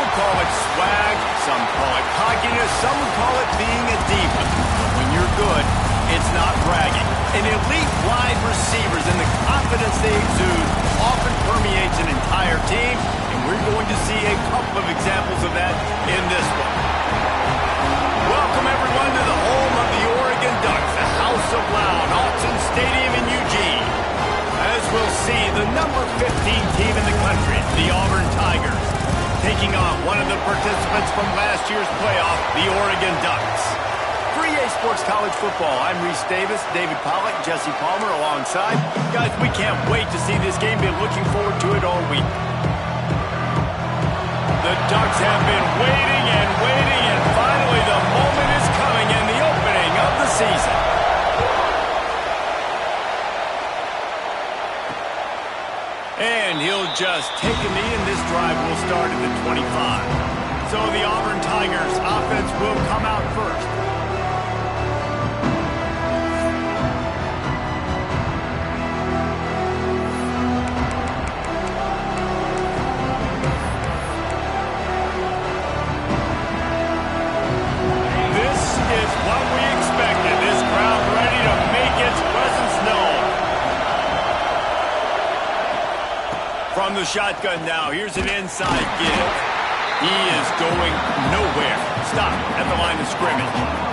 would call it swag, some call it cockiness, some would call it being a diva. But when you're good, it's not bragging. An elite wide receivers and the confidence they exude often permeates an entire team, and we're going to see a couple of examples of that in this one. Welcome, everyone, to the home of the Oregon Ducks, the House of Loud, Autzen Stadium in Eugene. As we'll see, the number 15 team in the country, the Auburn Tigers, taking on one of the participants from last year's playoff, the Oregon Ducks. For EA Sports College Football, I'm Reese Davis, David Pollack, Jesse Palmer alongside. Guys, we can't wait to see this game. Been looking forward to it all week. The Ducks have been waiting, and finally the moment is coming in the opening of the season. And he'll just take a knee, and this drive will start at the 25. So the Auburn Tigers offense will come out first. From the shotgun now, here's an inside give. He is going nowhere. Stop at the line of scrimmage.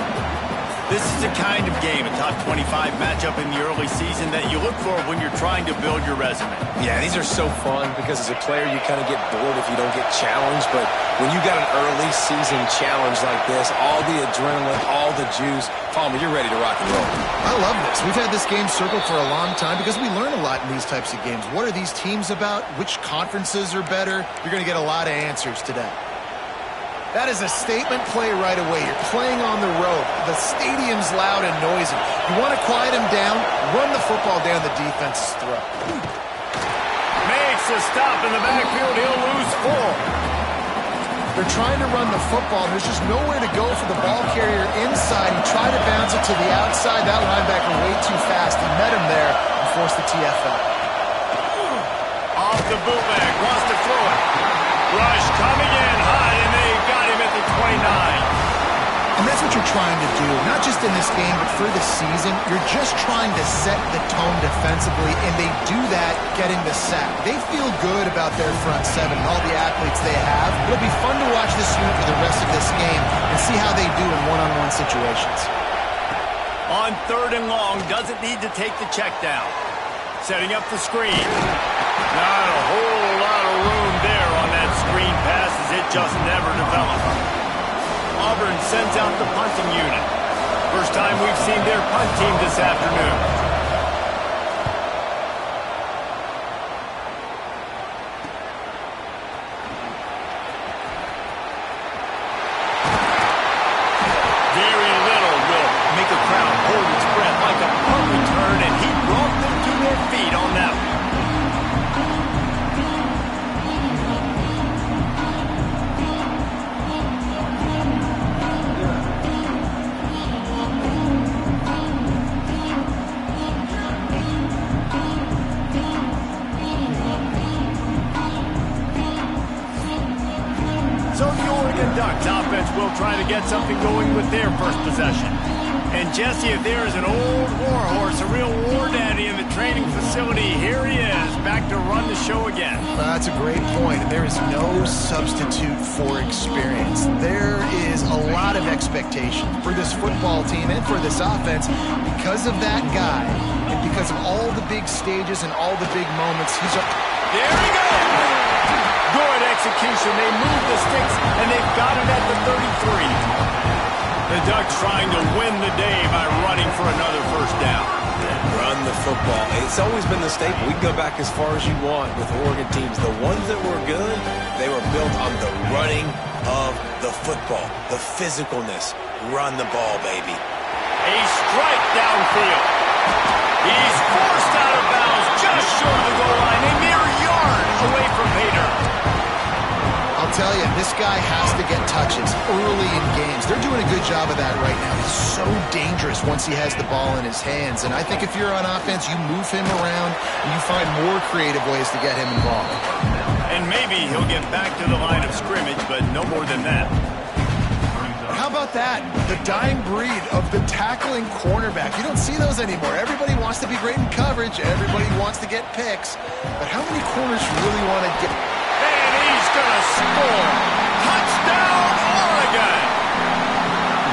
This is the kind of game, a top 25 matchup in the early season that you look for when you're trying to build your resume. Yeah, these are so fun because as a player, you kind of get bored if you don't get challenged. But when you got an early season challenge like this, all the adrenaline, all the juice, Palmer, you're ready to rock and roll. I love this. We've had this game circled for a long time because we learn a lot in these types of games. What are these teams about? Which conferences are better? You're going to get a lot of answers today. That is a statement play right away. You're playing on the road. The stadium's loud and noisy. You want to quiet them down, run the football down the defense's throat. Makes a stop in the backfield. He'll lose 4. They're trying to run the football. There's just nowhere to go for the ball carrier inside. He tried to bounce it to the outside. That linebacker way too fast. He met him there and forced the TFL. Off the bootleg. Wants to throw it. Rush coming in high, and they got him at the 29. And that's what you're trying to do, not just in this game, but for the season. You're just trying to set the tone defensively, and they do that getting the sack. They feel good about their front seven and all the athletes they have. It'll be fun to watch this unit for the rest of this game and see how they do in one-on-one situations. On 3rd and long, doesn't need to take the check down. Setting up the screen. Not a whole lot of room there on that screen pass as it just never developed. Auburn sends out the punting unit. First time we've seen their punt team this afternoon. Very little will make a crowd hold its breath like a punt return, and he brought them to their feet on that one. So the Oregon Ducks offense will try to get something going with their first possession. And Jesse, if there is an old warhorse, a real war daddy in the training facility, here he is, back to run the show again. That's a great point. There is no substitute for experience. There is a lot of expectation for this football team and for this offense because of that guy and because of all the big stages and all the big moments. There he goes! Good execution. They move the sticks, and they've got it at the 33. The Ducks trying to win the day by running for another first down. Run the football. It's always been the staple. We can go back as far as you want with Oregon teams. The ones that were good, they were built on the running of the football, the physicalness. Run the ball, baby. A strike downfield. He's forced out of bounds just short of the goal line, a mere yard away from Pater. I'll tell you, this guy has to get touches early in games. They're doing a good job of that right now. He's so dangerous once he has the ball in his hands. And I think if you're on offense, you move him around and you find more creative ways to get him involved. And maybe he'll get back to the line of scrimmage, but no more than that. How about that? The dying breed of the tackling cornerback. You don't see those anymore. Everybody wants to be great in coverage. Everybody wants to get picks. But how many corners really want to get... And he's going to score. Touchdown, Oregon!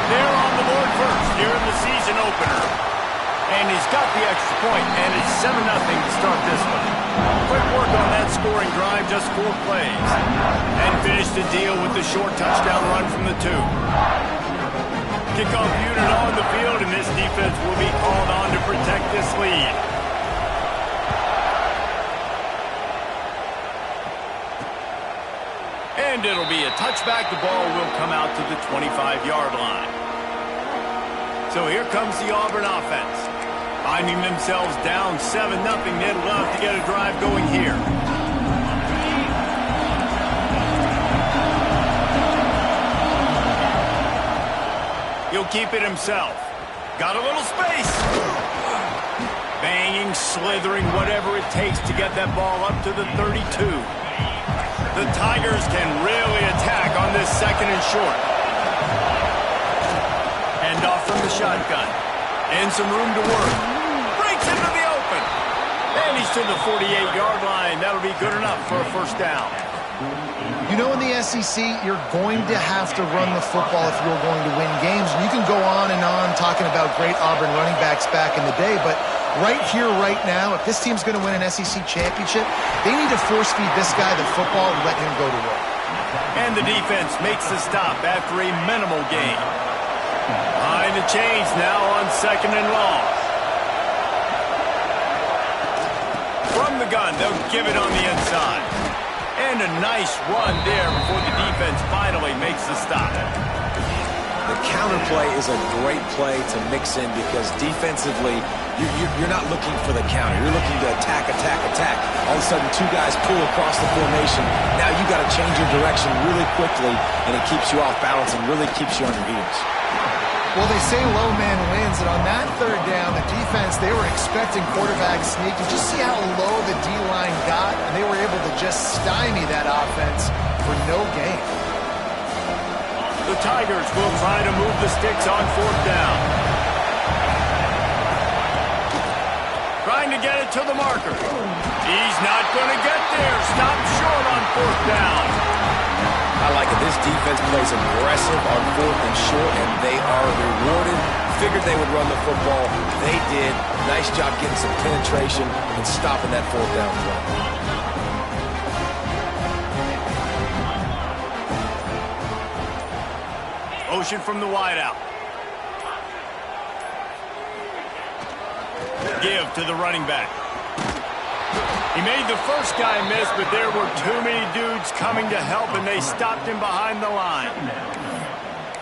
They're on the board first here in the season opener. And he's got the extra point, and it's 7-0 to start this one. Quick work on that scoring drive, just 4 plays. And finish the deal with the short touchdown run from the 2. Kickoff unit on the field, and this defense will be called on to protect this lead. And it'll be a touchback. The ball will come out to the 25-yard line. So here comes the Auburn offense. Finding themselves down 7-0, they'd love to get a drive going here. He'll keep it himself. Got a little space. Banging, slithering, whatever it takes to get that ball up to the 32. The Tigers can really attack on this 2nd and short. Hand off from the shotgun. And some room to work. Breaks into the open. And he's to the 48-yard line. That'll be good enough for a first down. You know, in the SEC, you're going to have to run the football if you're going to win games. And you can go on and on talking about great Auburn running backs back in the day, but right here, right now, if this team's going to win an SEC championship, they need to force-feed this guy the football and let him go to work. And the defense makes the stop after a minimal gain. Behind the chains now on 2nd and long. From the gun, they'll give it on the inside. And a nice run there before the defense finally makes the stop. The counter play is a great play to mix in because defensively, you're not looking for the counter. You're looking to attack, attack, attack. All of a sudden, 2 guys pull across the formation. Now you got to change your direction really quickly, and it keeps you off balance and really keeps you on your heels. Well, they say low man wins, and on that 3rd down, the defense, they were expecting quarterback sneak. You just see how low the D-line got, and they were able to just stymie that offense for no gain. The Tigers will try to move the sticks on 4th down. Trying to get it to the marker. He's not going to get there. Stop short on 4th down. I like it. This defense plays aggressive on 4th and short, and they are rewarded. Figured they would run the football. They did. Nice job getting some penetration and stopping that 4th down play. Motion from the wideout. Give to the running back. He made the first guy miss, but there were too many dudes coming to help, and they stopped him behind the line.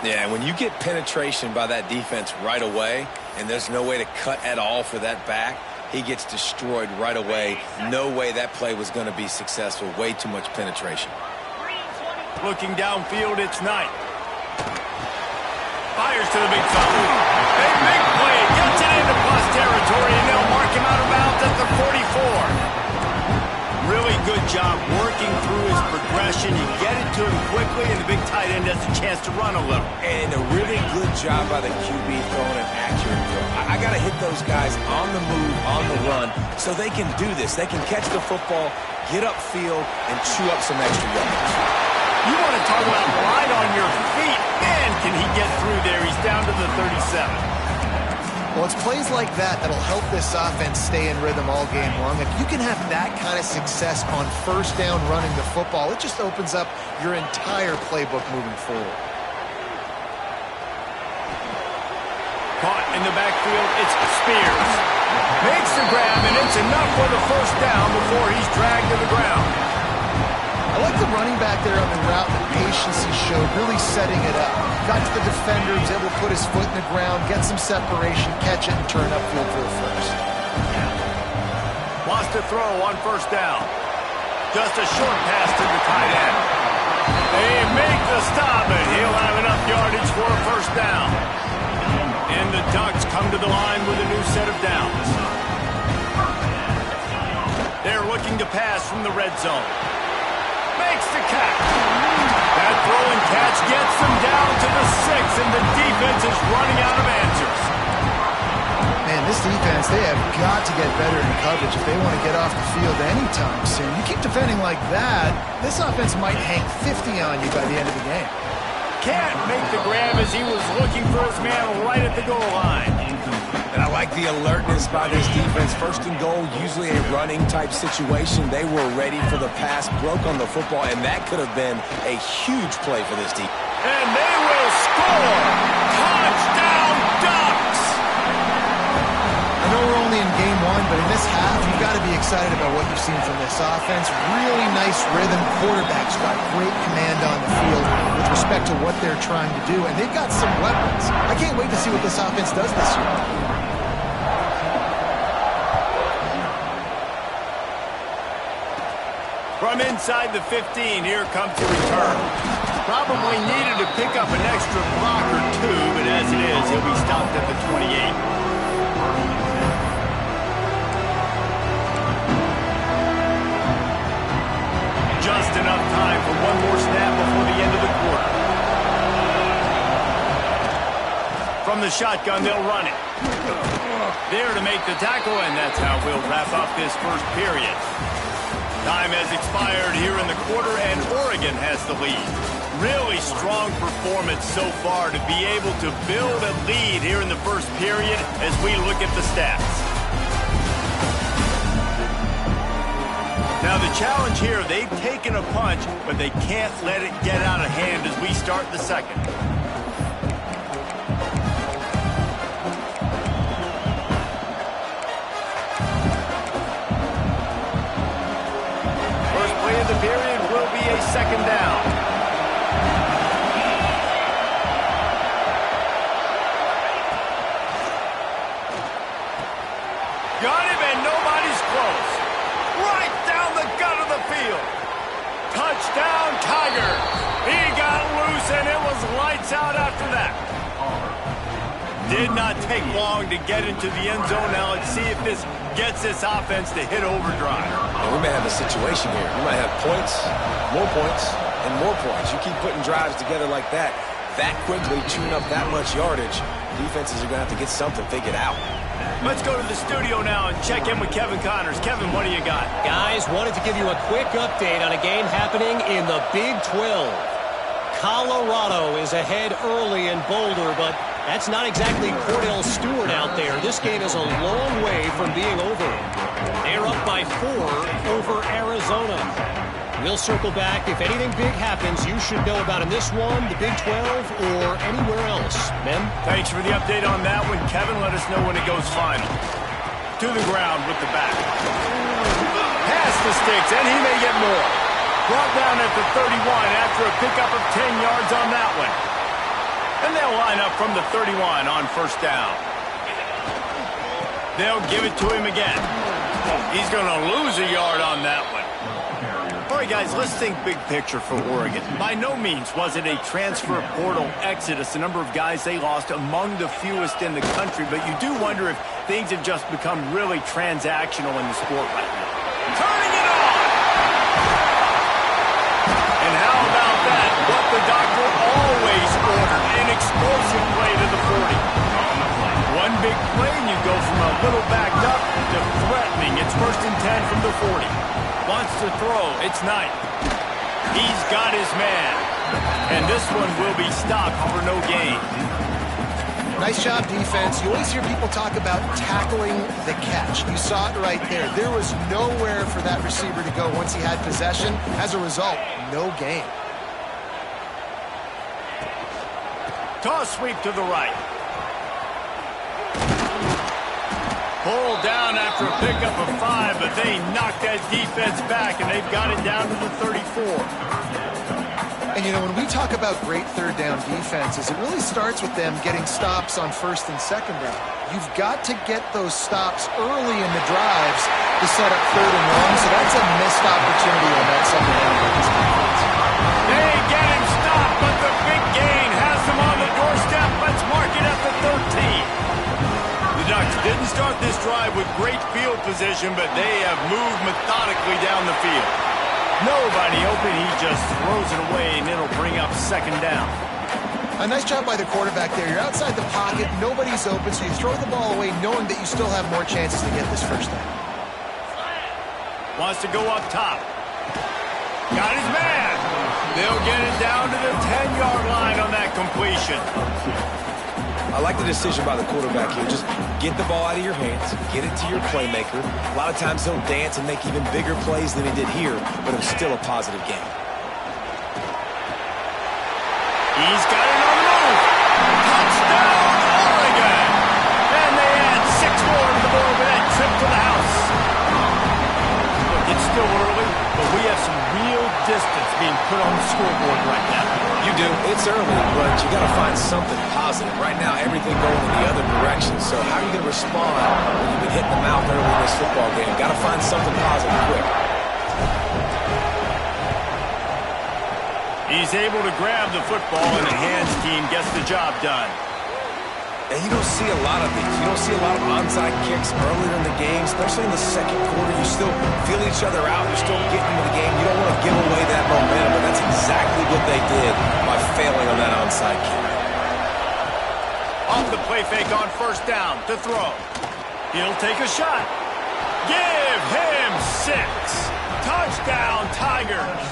Yeah, when you get penetration by that defense right away, and there's no way to cut at all for that back, he gets destroyed right away. No way that play was going to be successful. Way too much penetration. Looking downfield, it's Knight. Fires to the big fella. A big play. Gets it into plus territory, and they'll mark him out of bounds at the 44. Really good job working through his progression. You get it to him quickly, and the big tight end has a chance to run a little. And a really good job by the QB throwing an accurate throw. I got to hit those guys on the move, on the run, so they can do this. They can catch the football, get upfield, and chew up some extra yards. You want to talk about light on your feet. Man, can he get through there. He's down to the 37. Well, it's plays like that that'll help this offense stay in rhythm all game long. If you can have that kind of success on 1st down running the football, it just opens up your entire playbook moving forward. Caught in the backfield, it's Spears. Makes the grab, and it's enough for the 1st down before he's dragged to the ground. I like the running back there on the route, the patience he showed, really setting it up. Got to the defender, was able to put his foot in the ground, get some separation, catch it, and turn upfield for a first. Wants to throw on 1st down. Just a short pass to the tight end. They make the stop, and he'll have enough yardage for a 1st down. And the Ducks come to the line with a new set of downs. They're looking to pass from the red zone. makes the catch. That throw and catch gets them down to the 6, and the defense is running out of answers. Man, this defense, they have got to get better in coverage if they want to get off the field anytime soon. You keep defending like that, this offense might hang 50 on you by the end of the game. Can't make the grab as he was looking for his man right at the goal line. And I like the alertness by this defense. First and goal, usually a running type situation. They were ready for the pass, broke on the football, and that could have been a huge play for this defense. And they will score! Touchdown Ducks! I know we're only in game one, but in this half, you've got to be excited about what you've seen from this offense. Really nice rhythm. Quarterback's got great command on the field with respect to what they're trying to do, and they've got some weapons. I can't wait to see what this offense does this year. From inside the 15, here comes the return. Probably needed to pick up an extra block or two, but as it is, he'll be stopped at the 28. Just enough time for one more snap before the end of the quarter. From the shotgun, they'll run it. There to make the tackle, and that's how we'll wrap up this first period. Time has expired here in the quarter, and Oregon has the lead. Really strong performance so far to be able to build a lead here in the first period as we look at the stats. Now the challenge here, they've taken a punch, but they can't let it get out of hand as we start the second. First play of the period will be a second down. Got him and nobody's close. Right down the gut of the field. Touchdown, Tigers. He got loose, and it was lights out after that. Did not take long to get into the end zone. Now let's see if this gets this offense to hit overdrive. Well, we may have a situation here. We might have points, and more points. You keep putting drives together like that quickly, chewing up that much yardage, defenses are going to have to get something figured out. Let's go to the studio now and check in with Kevin Connors. Kevin, what do you got? Guys, wanted to give you a quick update on a game happening in the Big 12. Colorado is ahead early in Boulder, but that's not exactly Cordell Stewart out there. This game is a long way from being over. They're up by 4 over Arizona. We'll circle back. If anything big happens, you should know about in this one, the Big 12, or anywhere else. Men? Thanks for the update on that one. Kevin, let us know when it goes final. To the ground with the back. Pass the sticks, and he may get more. Brought down at the 31 after a pickup of 10 yards on that one. And they'll line up from the 31 on first down. They'll give it to him again. He's going to lose a yard on that one. All right, guys, let's think big picture for Oregon. By no means was it a transfer portal exodus, the number of guys they lost among the fewest in the country, but you do wonder if things have just become really transactional in the sport right now. Turning it on! And how about that? What the doctor always ordered, an explosive play to the 40. One big play and you go from a little backed up to threatening. It's 1st and 10 from the 40. Wants to throw. It's Knight. He's got his man. And this one will be stopped for no gain. Nice job, defense. You always hear people talk about tackling the catch. You saw it right there. There was nowhere for that receiver to go once he had possession. As a result, no gain. Toss sweep to the right. Pulled down after a pickup of 5, but they knocked that defense back, and they've got it down to the 34. And, you know, when we talk about great third down defenses, it really starts with them getting stops on 1st and 2nd down. You've got to get those stops early in the drives to set up 3rd and 1, so that's a missed opportunity on that 2nd down by this defense. They get him stopped, but the big gain has them on the doorstep. Let's mark it at the 13. The Ducks didn't start this drive with great field position, but they have moved methodically down the field. Nobody open. He just throws it away, and it'll bring up second down. A nice job by the quarterback there. You're outside the pocket, nobody's open, so you throw the ball away knowing that you still have more chances to get this first down. Wants to go up top. Got his man. They'll get it down to the 10-yard line on that completion. I like the decision by the quarterback here. Just get the ball out of your hands, get it to your playmaker. A lot of times he'll dance and make even bigger plays than he did here, but it's still a positive game. He's got it on the move. Touchdown, Oregon. And they add 6 more to the board with that trip to the house. Look, it's still early, but we have some real distance being put on the scoreboard right now. You do. It's early, but you got to find something positive. Right now, everything going in the other direction. So how are you going to respond when you've been hitting the mouth early in this football game? Got to find something positive quick. He's able to grab the football, and the hands team gets the job done. And you don't see a lot of these. You don't see a lot of onside kicks earlier in the game, especially in the second quarter. You still feel each other out. You're still getting into the game. You don't want to give away that momentum, but that's exactly what they did by failing on that onside kick. Off the play fake on first down to throw. He'll take a shot. Give him 6. Touchdown, Tigers.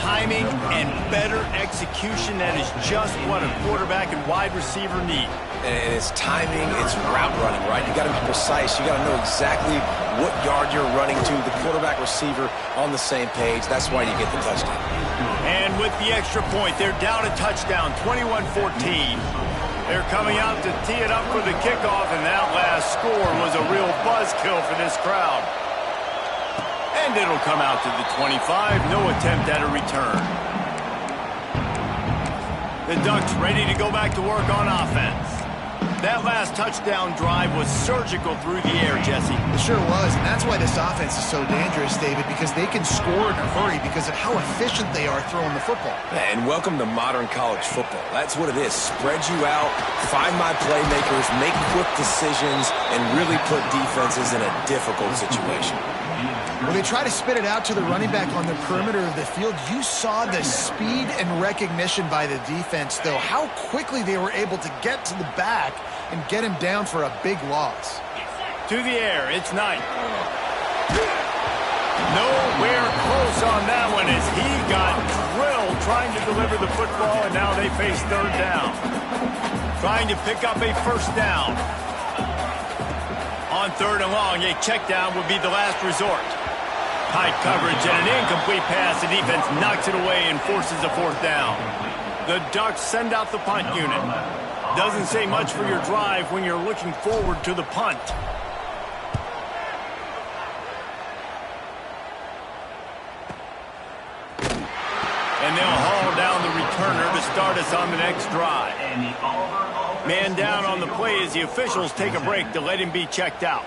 Timing and better execution, that is just what a quarterback and wide receiver need. And it's timing, it's route running, right? You got to be precise. You got to know exactly what yard you're running to. The quarterback receiver on the same page. That's why you get the touchdown. And with the extra point, they're down a touchdown, 21-14. They're coming out to tee it up for the kickoff, and that last score was a real buzzkill for this crowd. And it'll come out to the 25. No attempt at a return. The Ducks ready to go back to work on offense. That last touchdown drive was surgical through the air, Jesse. It sure was, and that's why this offense is so dangerous, David, because they can score in a hurry because of how efficient they are throwing the football. And welcome to modern college football. That's what it is. Spread you out, find my playmakers, make quick decisions, and really put defenses in a difficult situation. When they try to spit it out to the running back on the perimeter of the field, you saw the speed and recognition by the defense, though, how quickly they were able to get to the back and get him down for a big loss. To the air, it's Knight. Nowhere close on that one as he got drilled trying to deliver the football, and now they face third down. Trying to pick up a first down. On third and long, a check down would be the last resort. Tight coverage and an incomplete pass. The defense knocks it away and forces a fourth down. The Ducks send out the punt unit. Doesn't say much for your drive when you're looking forward to the punt. And they'll haul down the returner to start us on the next drive. Man down on the play as the officials take a break to let him be checked out.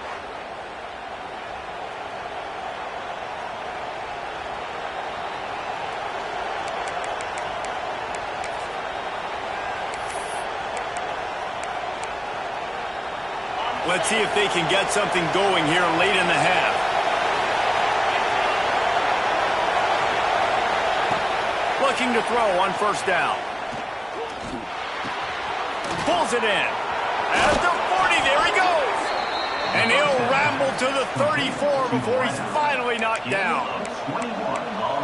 Let's see if they can get something going here late in the half. Looking to throw on first down. Pulls it in. At the 40, there he goes. And he'll ramble to the 34 before he's finally knocked down.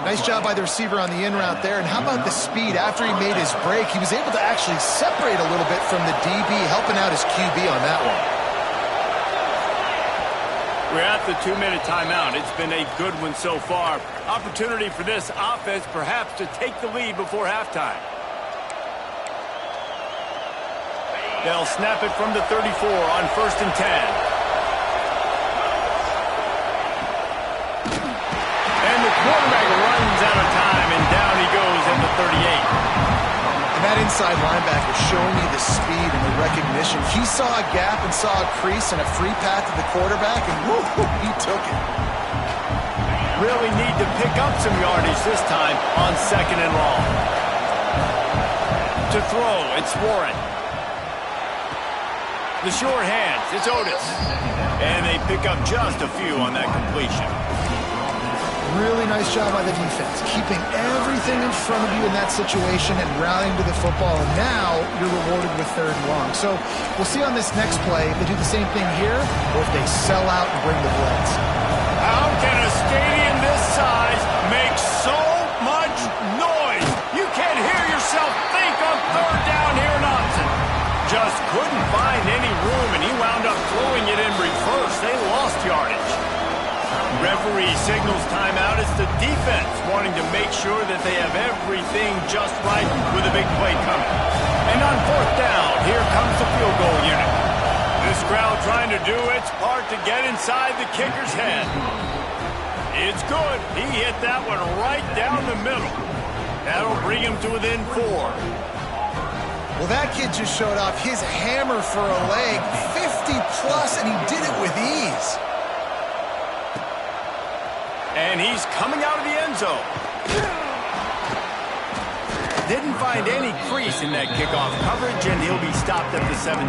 Nice job by the receiver on the in route there. And how about the speed? After he made his break, he was able to actually separate a little bit from the DB, helping out his QB on that one. We're at the 2-minute timeout. It's been a good one so far. Opportunity for this offense perhaps to take the lead before halftime. They'll snap it from the 34 on first and 10. And the quarterback runs out of time, and down he goes at the 38. And that inside linebacker showing you the speed and the recognition. He saw a gap and saw a crease and a free path to the quarterback, and whoo, he took it. Really need to pick up some yardage this time on second and long. To throw, it's Warren. The short hands, it's Otis. And they pick up just a few on that completion. Really nice job by the defense, keeping everything in front of you in that situation and rallying to the football. And now you're rewarded with 3rd and long. So we'll see on this next play if they do the same thing here or if they sell out and bring the blitz. How can a stadium this size make so much noise? You can't hear yourself think on 3rd down here in Austin. Just couldn't find any room, and he wound up throwing it in reverse. They lost yardage. Referee signals timeout. It's the defense wanting to make sure that they have everything just right with a big play coming. And on 4th down, here comes the field goal unit. This crowd trying to do its part to get inside the kicker's head. It's good. He hit that one right down the middle. That'll bring him to within 4. Well, that kid just showed off his hammer for a leg, 50-plus, and he did it with ease. And he's coming out of the end zone. Didn't find any crease in that kickoff coverage, and he'll be stopped at the 17.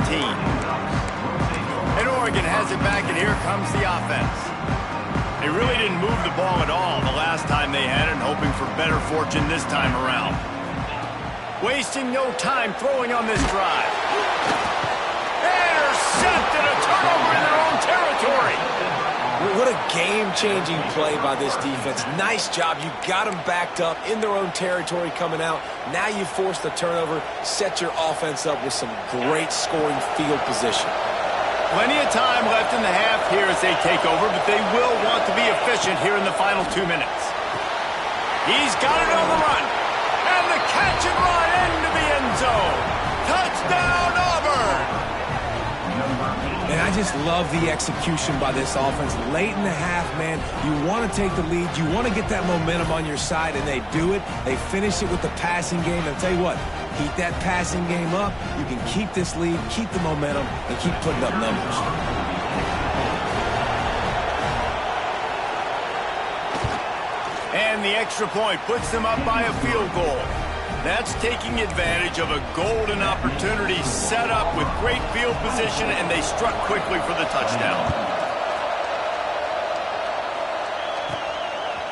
And Oregon has it back, and here comes the offense. They really didn't move the ball at all the last time they had it, hoping for better fortune this time around. Wasting no time throwing on this drive. Intercepted, a turnover in their own territory. What a game-changing play by this defense. Nice job. You got them backed up in their own territory coming out. Now you force the turnover, set your offense up with some great scoring field position. Plenty of time left in the half here as they take over, but they will want to be efficient here in the final 2 minutes. He's got it on the run. And the catch and run into the end zone. Touchdown, Auburn! And I just love the execution by this offense. Late in the half, man, you want to take the lead. You want to get that momentum on your side, and they do it. They finish it with the passing game. And I'll tell you what, keep that passing game up. You can keep this lead, keep the momentum, and keep putting up numbers. And the extra point puts them up by a field goal. That's taking advantage of a golden opportunity set up with great field position, and they struck quickly for the touchdown.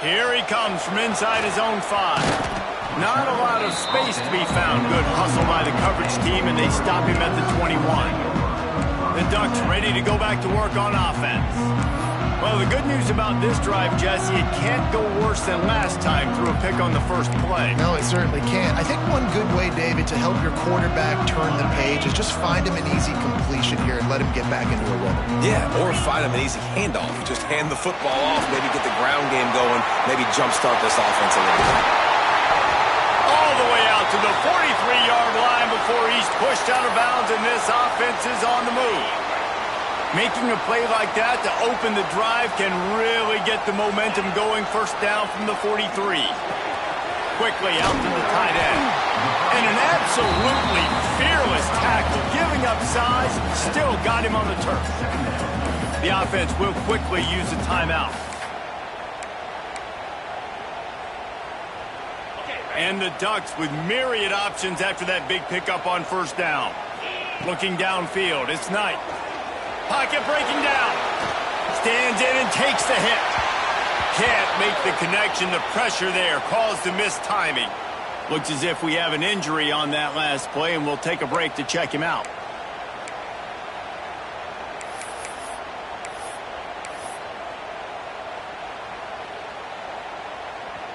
Here he comes from inside his own 5. Not a lot of space to be found. Good hustle by the coverage team, and they stop him at the 21. The Ducks ready to go back to work on offense. Well, the good news about this drive, Jesse, it can't go worse than last time through a pick on the first play. No, it certainly can't. I think one good way, David, to help your quarterback turn the page is just find him an easy completion here and let him get back into a rhythm. Yeah, or find him an easy handoff. Just hand the football off, maybe get the ground game going, maybe jumpstart this offense a little bit. All the way out to the 43-yard line before he's pushed out of bounds, and this offense is on the move. Making a play like that to open the drive can really get the momentum going. First down from the 43. Quickly out to the tight end. And an absolutely fearless tackle. Giving up size, still got him on the turf. The offense will quickly use a timeout. And the Ducks with myriad options after that big pickup on first down. Looking downfield, it's Knight. Pocket breaking down. Stands in and takes the hit. Can't make the connection. The pressure there caused the missed timing. Looks as if we have an injury on that last play, and we'll take a break to check him out.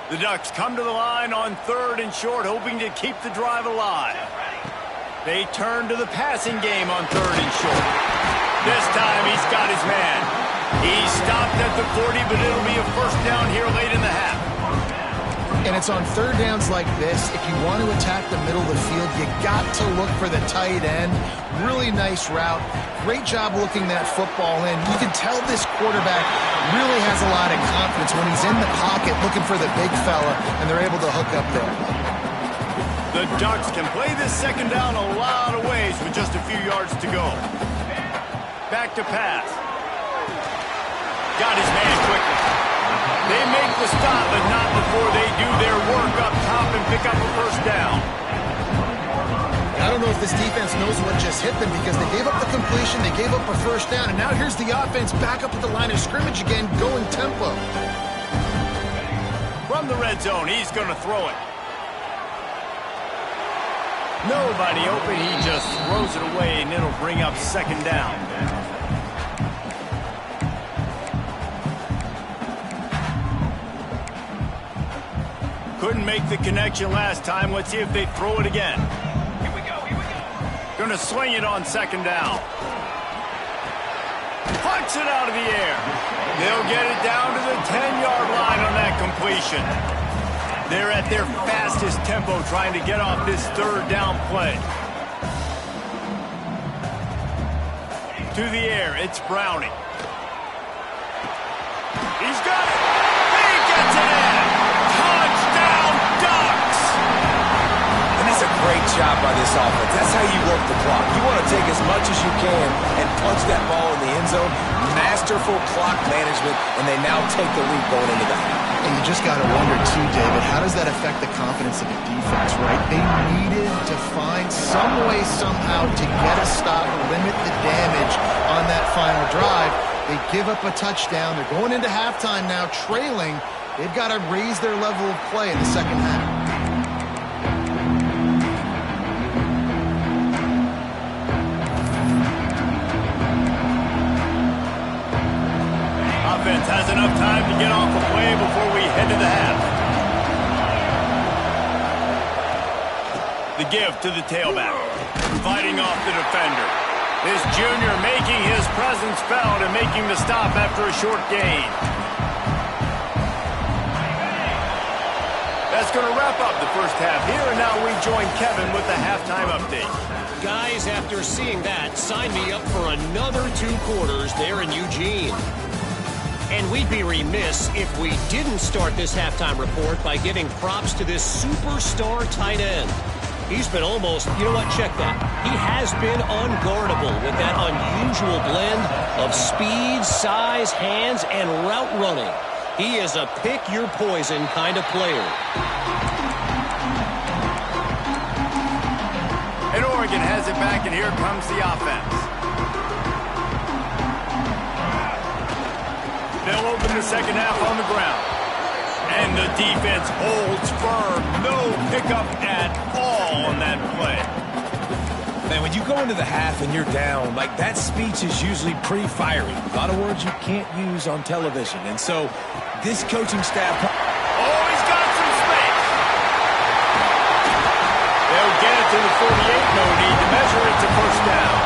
The Ducks come to the line on 3rd and short, hoping to keep the drive alive. They turn to the passing game on 3rd and short. This time he's got his man. He stopped at the 40, but it'll be a first down here late in the half. And it's on 3rd downs like this. If you want to attack the middle of the field, you got to look for the tight end. Really nice route. Great job looking that football in. You can tell this quarterback really has a lot of confidence when he's in the pocket looking for the big fella, and they're able to hook up there. The Ducks can play this second down a lot of ways with just a few yards to go. Back to pass. Got his man quickly. They make the stop, but not before they do their work up top and pick up a first down. I don't know if this defense knows what just hit them because they gave up the completion, they gave up a first down, and now here's the offense back up at the line of scrimmage again, going tempo. from the red zone. He's going to throw it. Nobody open. He just throws it away, and it'll bring up second down. Couldn't make the connection last time. Let's see if they throw it again. Here we go. Going to swing it on second down. Punch it out of the air. They'll get it down to the 10-yard line on that completion. They're at their fastest tempo trying to get off this third down play. To the air, it's Browning. He's got it. He gets it in. Touchdown, Ducks. And that's a great job by this offense. That's how you work the clock. You want to take as much as you can and punch that ball in the end zone. Masterful clock management, and they now take the lead going into the half. And you just got to wonder, too, David, how does that affect the confidence of the defense, right? They needed to find some way, somehow, to get a stop, limit the damage on that final drive. They give up a touchdown. They're going into halftime now, trailing. They've got to raise their level of play in the second half. Offense has enough time to get off a play before we head to the half. The give to the tailback, fighting off the defender. This junior making his presence felt and making the stop after a short gain. That's going to wrap up the first half here, and now we join Kevin with the halftime update. Guys, after seeing that, sign me up for another 2 quarters there in Eugene. And we'd be remiss if we didn't start this halftime report by giving props to this superstar tight end. He's been almost, you know what, check that. He has been unguardable with that unusual blend of speed, size, hands, and route running. He is a pick-your-poison kind of player. And Oregon has it back, and here comes the offense. They'll open the second half on the ground. And the defense holds firm. No pickup at all on that play. Man, when you go into the half and you're down, like that speech is usually pretty fiery. A lot of words you can't use on television. And so this coaching staff... Oh, he's got some space. They'll get it to the 48. No need to measure it to first down.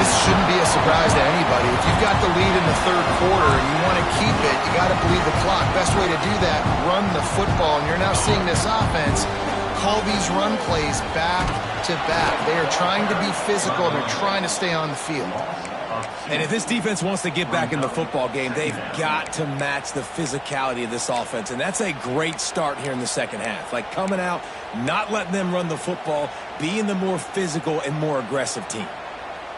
This shouldn't be a surprise to anybody. If you've got the lead in the third quarter and you want to keep it, you got to bleed the clock. Best way to do that, run the football. And you're now seeing this offense call these run plays back to back. They are trying to be physical, and they're trying to stay on the field. And if this defense wants to get back in the football game, they've got to match the physicality of this offense. And that's a great start here in the second half. Like coming out, not letting them run the football, being the more physical and more aggressive team.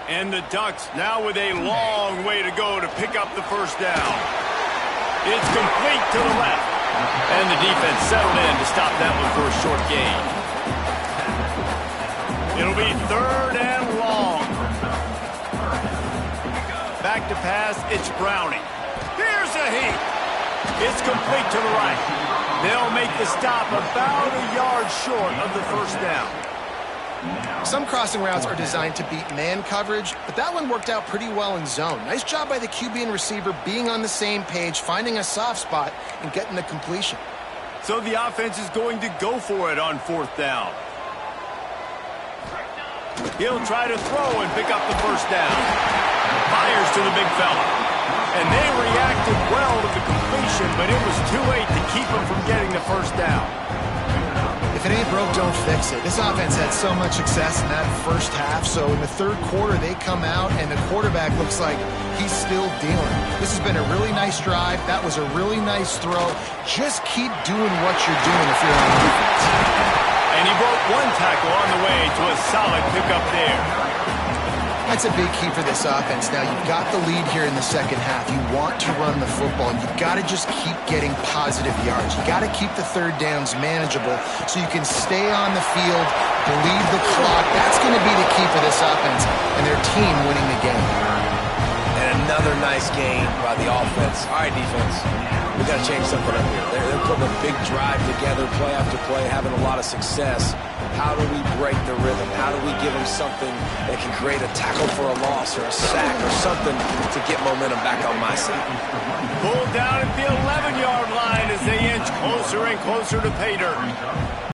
And the Ducks now with a long way to go to pick up the first down. It's complete to the left. And the defense settled in to stop that one for a short gain. It'll be third and long. Back to pass, it's Browning. Here's a heat. It's complete to the right. They'll make the stop about a yard short of the first down. Some crossing routes are designed to beat man coverage, but that one worked out pretty well in zone. Nice job by the QB and receiver being on the same page, finding a soft spot, and getting the completion. So the offense is going to go for it on fourth down. He'll try to throw and pick up the first down. Fires to the big fella. And they reacted well to the completion, but it was too late to keep him from getting the first down. If it ain't broke, don't fix it. This offense had so much success in that first half, so in the third quarter they come out and the quarterback looks like he's still dealing. This has been a really nice drive. That was a really nice throw. Just keep doing what you're doing if you're on defense. And he broke one tackle on the way to a solid pickup there. That's a big key for this offense. Now, you've got the lead here in the second half. You want to run the football. You've got to just keep getting positive yards. You've got to keep the third downs manageable so you can stay on the field, bleed the clock. That's going to be the key for this offense and their team winning the game. And another nice game by the offense. All right, defense. we got to change something up here. They're putting a big drive together, play after play, having a lot of success. How do we break the rhythm? How do we give them something that can create a tackle for a loss or a sack or something to get momentum back on my side? Pulled down at the 11-yard line as they inch closer and closer to pay dirt.